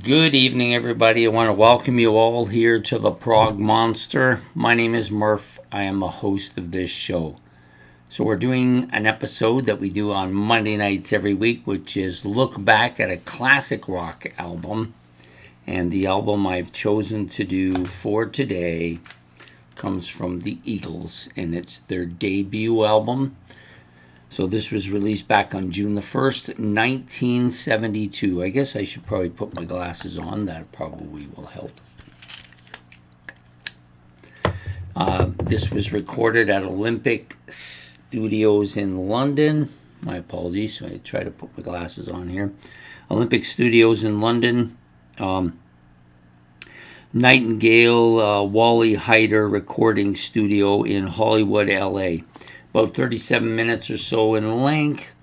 Good evening, everybody. I want to welcome you all here to the Prog Monster. My name is Murph. I am the host of this show. So, we're doing an episode that we do on Monday nights every week, which is look back at a classic rock album. And the album I've chosen to do for today comes from the Eagles, and it's their debut album. So this was released back on June the 1st, 1972. I guess I should probably put my glasses on. That probably will help. This was recorded at Olympic Studios in London. My apologies. So I try to put my glasses on here. Olympic Studios in London. Nightingale Wally Hyder Recording Studio in Hollywood, LA. About 37 minutes or so in length.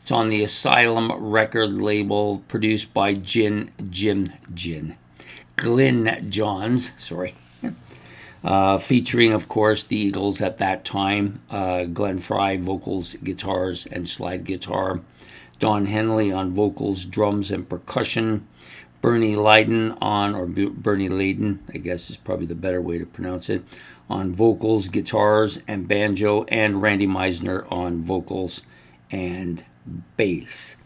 It's on the Asylum record label, produced by Glyn Johns, featuring, of course, the Eagles at that time. Glenn Frey, vocals, guitars, and slide guitar. Don Henley on vocals, drums, and percussion. Bernie Leiden Bernie Leiden, I guess is probably the better way to pronounce it, on vocals, guitars, and banjo, and Randy Meisner on vocals and bass.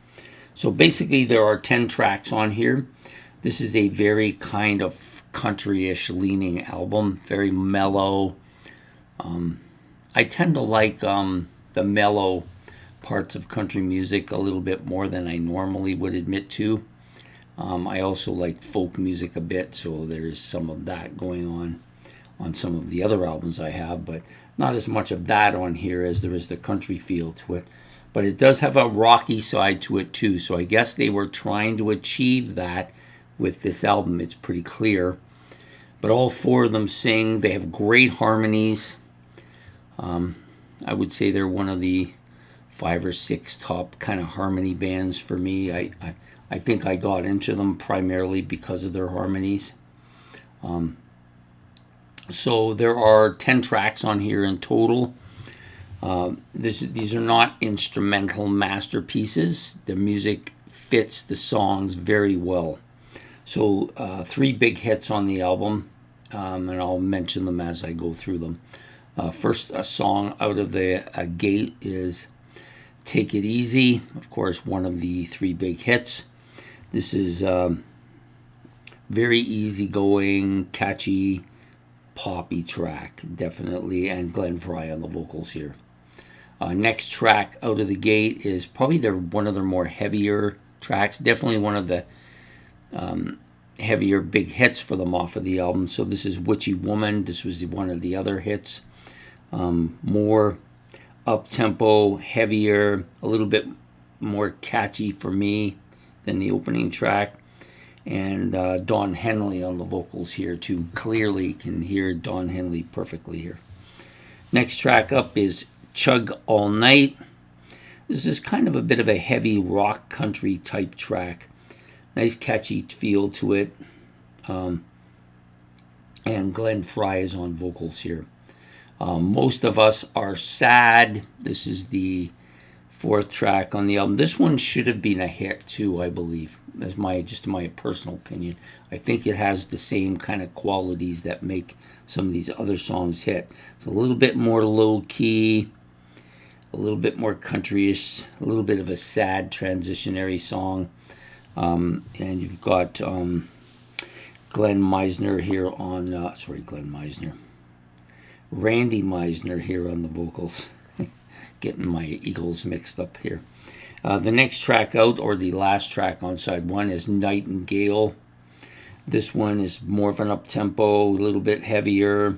So basically there are 10 tracks on here. This is a very kind of country-ish leaning album, very mellow. I tend to like the mellow parts of country music a little bit more than I normally would admit to. I also like folk music a bit, so there's some of that going on some of the other albums I have, but not as much of that on here as there is the country feel to it. But it does have a rocky side to it too, so I guess they were trying to achieve that with this album. It's pretty clear. But all four of them sing. They have great harmonies. I would say they're one of the 5 or 6 top kind of harmony bands for me. I think I got into them primarily because of their harmonies. So there are 10 tracks on here in total. These are not instrumental masterpieces. The music fits the songs very well. So 3 big hits on the album, and I'll mention them as I go through them. First, a song out of the gate is Take It Easy, of course, one of the 3 big hits. This is very easygoing, catchy, poppy track, definitely, and Glenn Frey on the vocals here. Next track out of the gate is probably one of their more heavier tracks, definitely one of the heavier big hits for them off of the album. So this is Witchy Woman. This was one of the other hits. More up-tempo, heavier, a little bit more catchy for me than the opening track. And Don Henley on the vocals here too. Clearly can hear Don Henley perfectly here. Next track up is Chug All Night. This is kind of a bit of a heavy rock country type track. Nice catchy feel to it. And Glenn Frey is on vocals here. Most of Us Are Sad. This is the 4th track on the album. This one should have been a hit too, I believe. That's my personal opinion. I think it has the same kind of qualities that make some of these other songs hit. It's a little bit more low key, a little bit more countryish, a little bit of a sad transitionary song. And you've got Glenn Meisner here on Randy Meisner here on the vocals. Getting my Eagles mixed up here. The next track out, or the last track on side 1, is Nightingale. This one is more of an up-tempo, a little bit heavier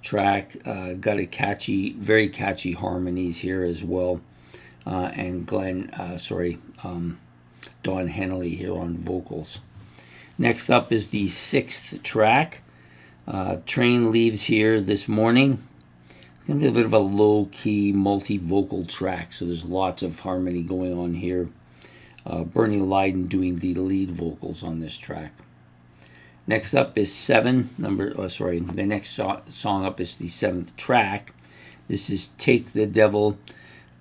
track. Got a very catchy harmonies here as well. And Don Henley here on vocals. Next up is the 6th track. Train Leaves Here This Morning. It's going to be a bit of a low-key, multi-vocal track, so there's lots of harmony going on here. Bernie Leiden doing the lead vocals on this track. Next up is the next song up is the 7th track. This is Take the Devil,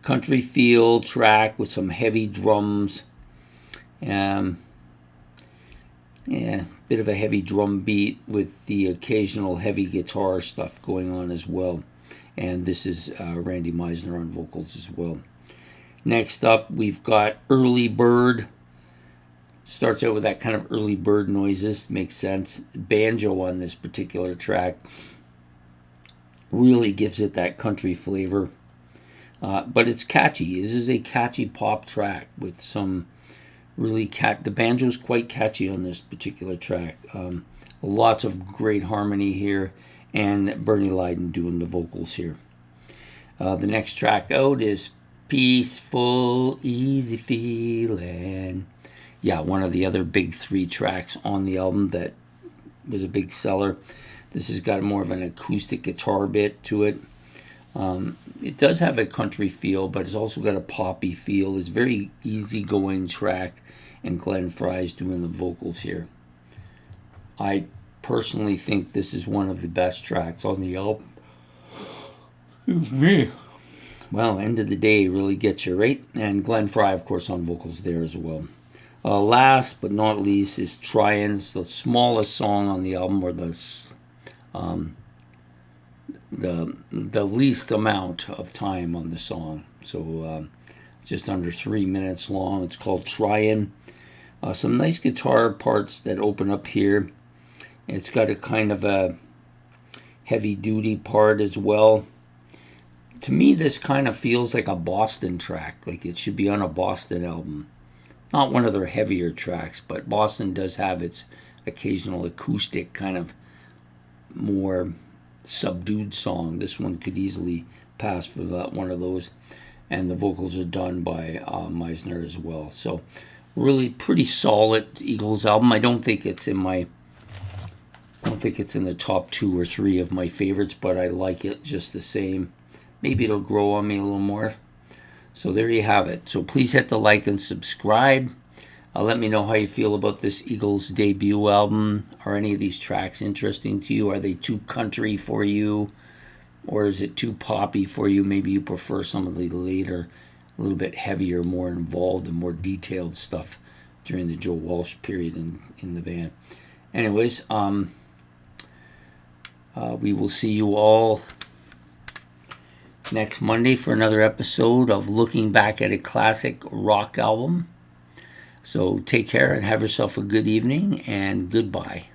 country feel track with some heavy drums. Yeah, bit of a heavy drum beat with the occasional heavy guitar stuff going on as well. And this is Randy Meisner on vocals as well. Next up, we've got Early Bird. Starts out with that kind of early bird noises, makes sense. Banjo on this particular track really gives it that country flavor. But it's catchy. This is a catchy pop track with some really the banjo's quite catchy on this particular track. Lots of great harmony here, and Bernie Lydon doing the vocals here. The next track out is Peaceful Easy Feeling. Yeah, one of the other big 3 tracks on the album that was a big seller. This has got more of an acoustic guitar bit to it. It does have a country feel, but it's also got a poppy feel. It's a very easygoing track, and Glenn Frey's doing the vocals here. I personally think this is one of the best tracks on the album. Excuse me. Well, end of the day really gets you, right? And Glenn Frey, of course, on vocals there as well. Last but not least is Tryin', the smallest song on the album, or the least amount of time on the song. So just under 3 minutes long. It's called Tryin'. Some nice guitar parts that open up here. It's got a kind of a heavy-duty part as well. To me, this kind of feels like a Boston track, like it should be on a Boston album. Not one of their heavier tracks, but Boston does have its occasional acoustic kind of more subdued song. This one could easily pass for one of those, and the vocals are done by Meisner as well. So really pretty solid Eagles album. I don't think it's in the top 2 or 3 of my favorites, but I like it just the same. Maybe it'll grow on me a little more. So there you have it. So please hit the like and subscribe. Let me know how you feel about this Eagles debut album. Are any of these tracks interesting to you? Are they too country for you? Or is it too poppy for you? Maybe you prefer some of the later, a little bit heavier, more involved and more detailed stuff during the Joe Walsh period in the band. Anyways, we will see you all next Monday for another episode of Looking Back at a Classic Rock Album. So take care and have yourself a good evening, and goodbye.